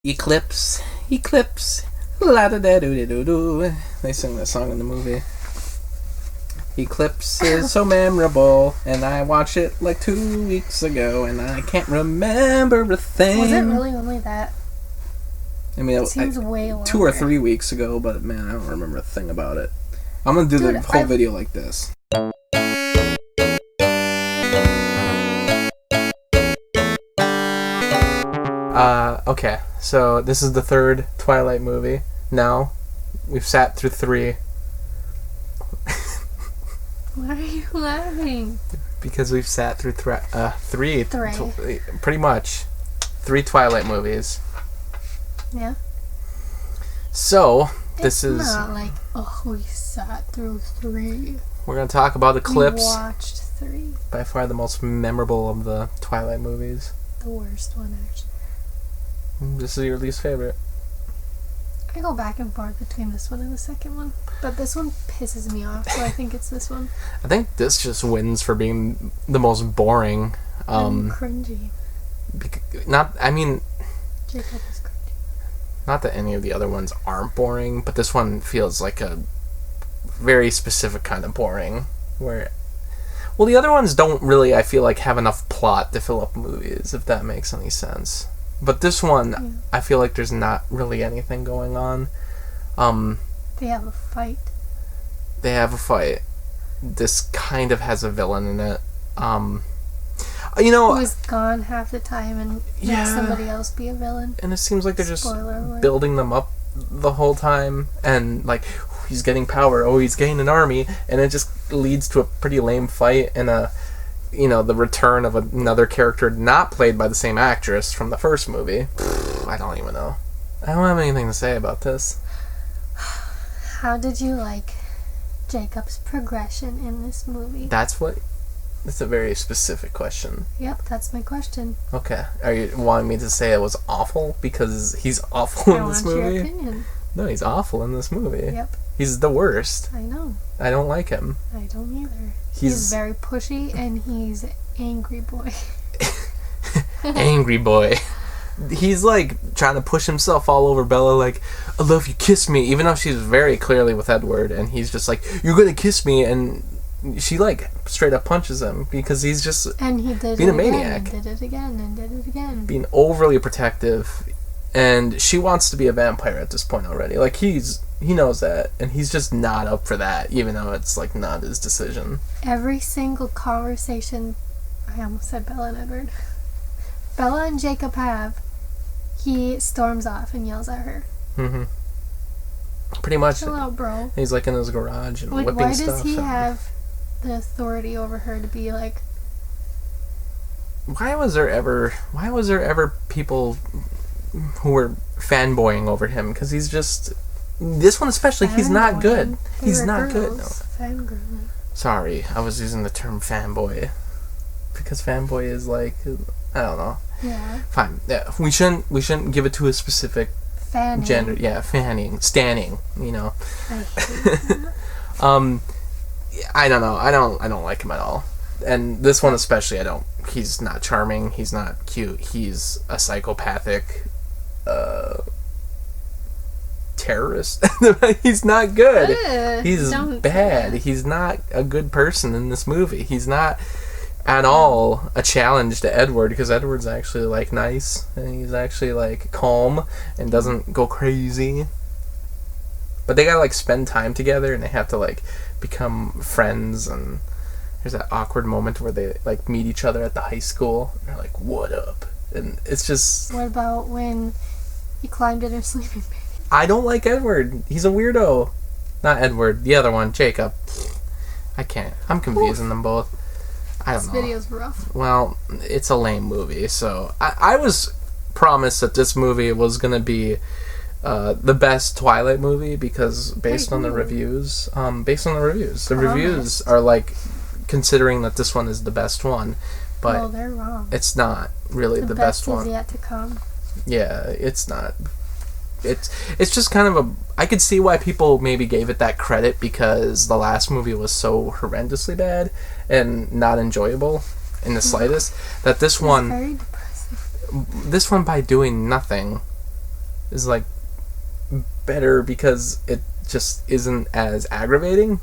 Eclipse, Eclipse, la da da doo doo doo. They sing that song in the movie. Eclipse is so memorable, and I watched it like 2 weeks ago, and I can't remember a thing. Was it really only that? I mean, it seems way longer. 2 or 3 weeks ago, but man, I don't remember a thing about it. I'm gonna do the whole video like this. Okay, so this is the third Twilight movie. Now, we've sat through 3. Why are you laughing? Because we've sat through three. Pretty much. 3 Twilight movies. Yeah. So, this is... It's not like, oh, we sat through 3. We're going to talk about Eclipse. We watched 3. By far the most memorable of the Twilight movies. The worst one, actually. This is your least favorite. I go back and forth between this one and the second one. But this one pisses me off, so I think it's this one. I think this just wins for being the most boring. And cringy. Jacob is cringy. Not that any of the other ones aren't boring, but this one feels like a very specific kind of boring. Well, the other ones don't really, I feel like, have enough plot to fill up movies, if that makes any sense. But this one, yeah. I feel like there's not really anything going on. They have a fight. This kind of has a villain in it. Who is gone half the time and makes somebody else be a villain. And it seems like they're just building them up the whole time. And, like, he's getting power. Oh, he's getting an army. And it just leads to a pretty lame fight and the return of another character not played by the same actress from the first movie. I don't even know. I don't have anything to say about this. How did you like Jacob's progression in this movie? That's a very specific question. Yep, that's my question. Okay. Are you wanting me to say it was awful? Because he's awful in this movie? Your opinion. No, he's awful in this movie. Yep. He's the worst. I know. I don't like him. I don't either. He's very pushy, and he's angry boy. Angry boy. He's like trying to push himself all over Bella, like, I love you, kiss me, even though she's very clearly with Edward, and he's just like, you're gonna kiss me, and she like straight up punches him because he's just being a maniac. And did it again, and did it again. Being overly protective, and she wants to be a vampire at this point already. Like, he knows that, and he's just not up for that, even though it's like not his decision. Every single conversation, I almost said Bella and Edward. Bella and Jacob have, he storms off and yells at her. Mm-hmm. Pretty much. Chill out, bro. He's like in his garage and like, whipping stuff. Why does he have the authority over her to be like... Why was there ever people who were fanboying over him? Because he's just... This one especially, he's not good. He's not good. No. Fangirl. Sorry, I was using the term fanboy. Because fanboy is like... I don't know. Yeah. Fine. Yeah, we shouldn't give it to a specific gender. Yeah, fanning, stanning. You know. I don't know. I don't like him at all. And this one especially, I don't. He's not charming. He's not cute. He's a psychopathic terrorist. He's not good. He's bad. He's not a good person in this movie. He's not at all a challenge to Edward, because Edward's actually like nice and he's actually like calm and doesn't go crazy. But they gotta like spend time together and they have to like become friends, and there's that awkward moment where they like meet each other at the high school and they're like, what up? And it's just... What about when he climbed in her sleeping bag? I don't like Edward. He's a weirdo. Not Edward, the other one, Jacob. I can't. I'm confusing them both. I don't know. This video's rough. Well, it's a lame movie, so I was promised that this movie was going to be the best Twilight movie, because based on the reviews, the reviews are like considering that this one is the best one, but no, they're wrong. It's not really the best one. The best is yet to come. Yeah, it's not. It's just kind of I could see why people maybe gave it that credit, because the last movie was so horrendously bad and not enjoyable in the slightest, that this one, very depressing. This one, by doing nothing, is like better because it just isn't as aggravating.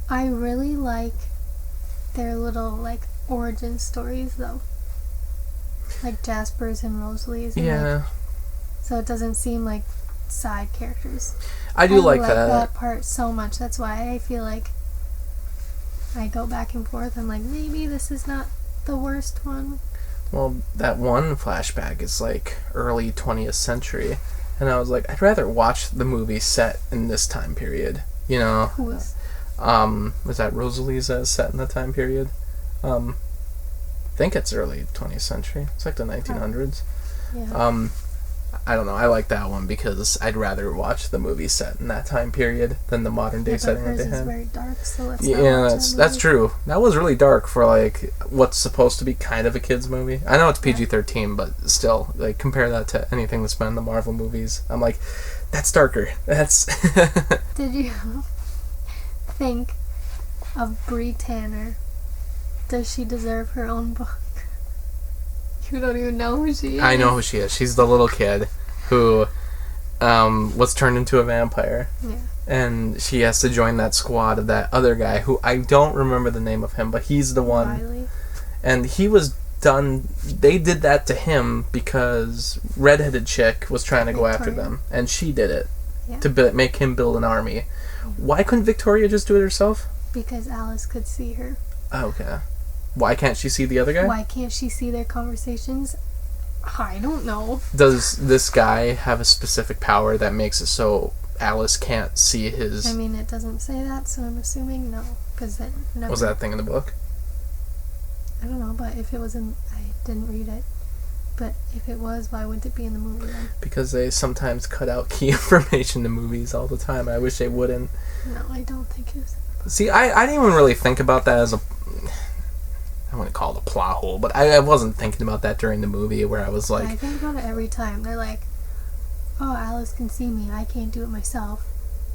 I really like their little like origin stories though, like Jasper's and Rosalie's. And, yeah. like, so it doesn't seem like side characters. I do like that. that part so much. That's why I feel like I go back and forth. I'm like, maybe this is not the worst one. Well, that one flashback is like early 20th century, and I was like, I'd rather watch the movie set in this time period. You know, Who is? Was that Rosalie's set in that time period? I think it's early 20th century. It's like the 1900s. Yeah. I don't know. I like that one because I'd rather watch the movie set in that time period than the modern day setting that they had. Hers is very dark, so let's yeah, that's true. That was really dark for like what's supposed to be kind of a kids movie. I know it's PG-13, but still, like compare that to anything that's been in the Marvel movies. I'm like, that's darker. That's. Did you think of Brie Tanner? Does she deserve her own book? You don't even know who she is. I know who she is. She's the little kid who was turned into a vampire. Yeah. And she has to join that squad of that other guy who I don't remember the name of him, but he's the one. Riley. And he was done. They did that to him because redheaded chick was trying to go after them, and she did it to make him build an army. Yeah. Why couldn't Victoria just do it herself? Because Alice could see her. Okay. Why can't she see the other guy? Why can't she see their conversations? I don't know. Does this guy have a specific power that makes it so Alice can't see his... I mean, it doesn't say that, so I'm assuming no. Because it never... Was that a thing in the book? I don't know, but if it was in... I didn't read it. But if it was, why wouldn't it be in the movie then? Because they sometimes cut out key information in movies all the time. I wish they wouldn't. No, I don't think it was. See, I didn't even really think about that as a... I wouldn't call it a plot hole, but I wasn't thinking about that during the movie where I was like... I think about it every time. They're like, oh, Alice can see me. I can't do it myself.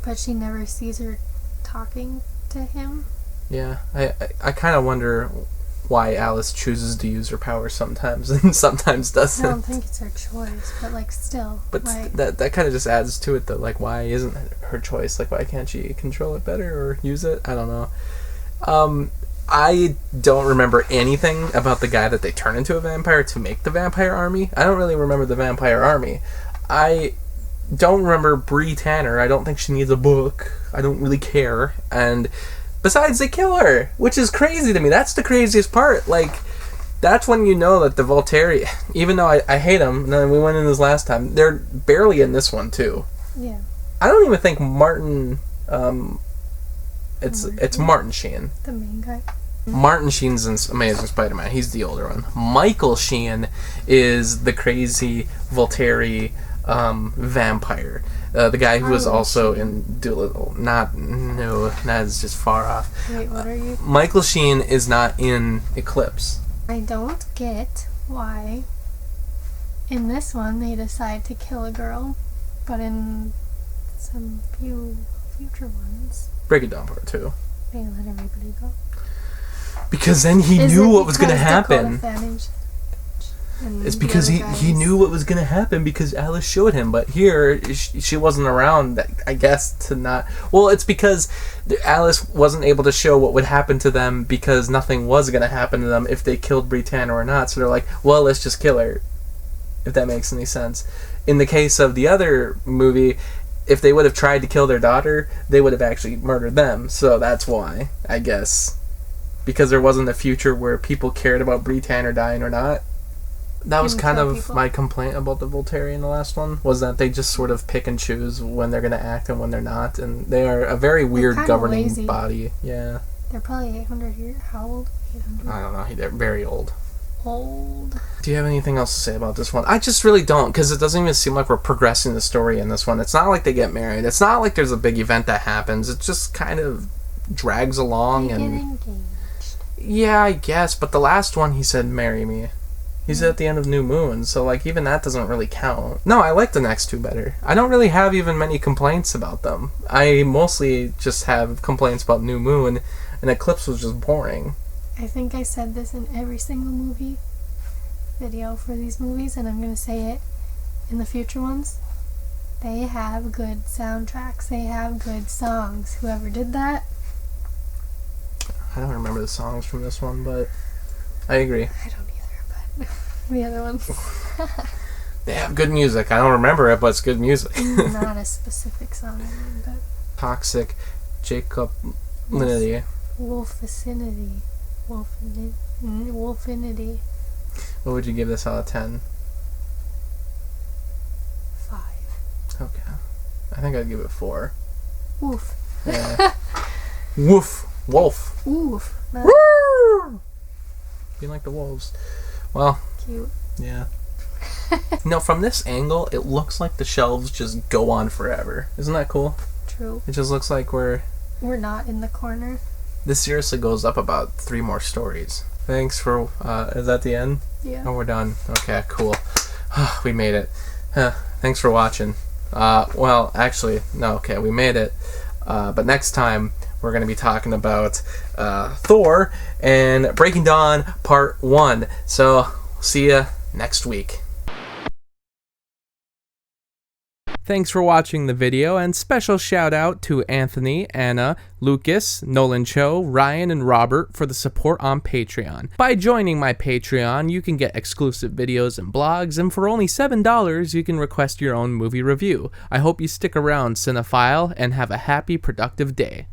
But she never sees her talking to him. Yeah, I kind of wonder why Alice chooses to use her power sometimes and sometimes doesn't. I don't think it's her choice, but like still. But like, that kind of just adds to it, though. Like, why isn't it her choice? Like, why can't she control it better or use it? I don't know. I don't remember anything about the guy that they turn into a vampire to make the vampire army. I don't really remember the vampire army. I don't remember Brie Tanner. I don't think she needs a book. I don't really care. And besides, they kill her, which is crazy to me. That's the craziest part. Like, that's when you know that the Volturi, even though I hate them, and then we went in this last time, they're barely in this one, too. Yeah. I don't even think Martin... It's Martin Sheen. The main guy. Martin Sheen's in Amazing Spider-Man. He's the older one. Michael Sheen is the crazy Volturi vampire. The guy who was also in Doolittle. That is just far off. Wait, what are you? Michael Sheen is not in Eclipse. I don't get why in this one they decide to kill a girl, but in some few future ones... Break it down part 2. They let everybody go. Because then he knew what was going to happen. It's because he knew what was going to happen because Alice showed him. But here, she wasn't around, I guess, to not... Well, it's because Alice wasn't able to show what would happen to them because nothing was going to happen to them if they killed Brie Tanner or not. So they're like, well, let's just kill her, if that makes any sense. In the case of the other movie... If they would have tried to kill their daughter, they would have actually murdered them. So that's why, I guess. Because there wasn't a future where people cared about Brie Tanner dying or not. That was kind of my complaint about the Volturi in the last one, was that they just sort of pick and choose when they're going to act and when they're not. And they are a very weird governing body. Yeah. They're probably 800 years. How old? 800? I don't know. They're very old. Old. Do you have anything else to say about this one? I just really don't, because it doesn't even seem like we're progressing the story in this one. It's not like they get married. It's not like there's a big event that happens. It just kind of drags along. They and get engaged. Yeah, I guess, but the last one he said, marry me. He said at the end of New Moon, so like even that doesn't really count. No, I like the next two better. I don't really have even many complaints about them. I mostly just have complaints about New Moon, and Eclipse was just boring. I think I said this in every single movie video for these movies, and I'm going to say it in the future ones. They have good soundtracks. They have good songs. Whoever did that. I don't remember the songs from this one, but I agree. I don't either, but the other ones. They have good music. I don't remember it, but it's good music. Not a specific song, but... Toxic Jacob Linity. Wolfinity. Wolfinity. What would you give this out of 10? 5. Okay. I think I'd give it 4. Woof. Yeah. Woof. Wolf. Woof. Woo! Being like the wolves. Well. Cute. Yeah. From this angle, it looks like the shelves just go on forever. Isn't that cool? True. It just looks like we're not in the corner. This seriously goes up about 3 more stories. Thanks for, is that the end? Yeah. Oh, we're done. Okay, cool. We made it. Thanks for watching. Well, actually, no, okay, we made it. But next time, we're going to be talking about Thor and Breaking Dawn Part 1. So, see ya next week. Thanks for watching the video, and special shout out to Anthony, Anna, Lukas, NolanCho, Ryan, and Robert for the support on Patreon. By joining my Patreon, you can get exclusive videos and blogs, and for only $7, you can request your own movie review. I hope you stick around, cinephile, and have a happy, productive day.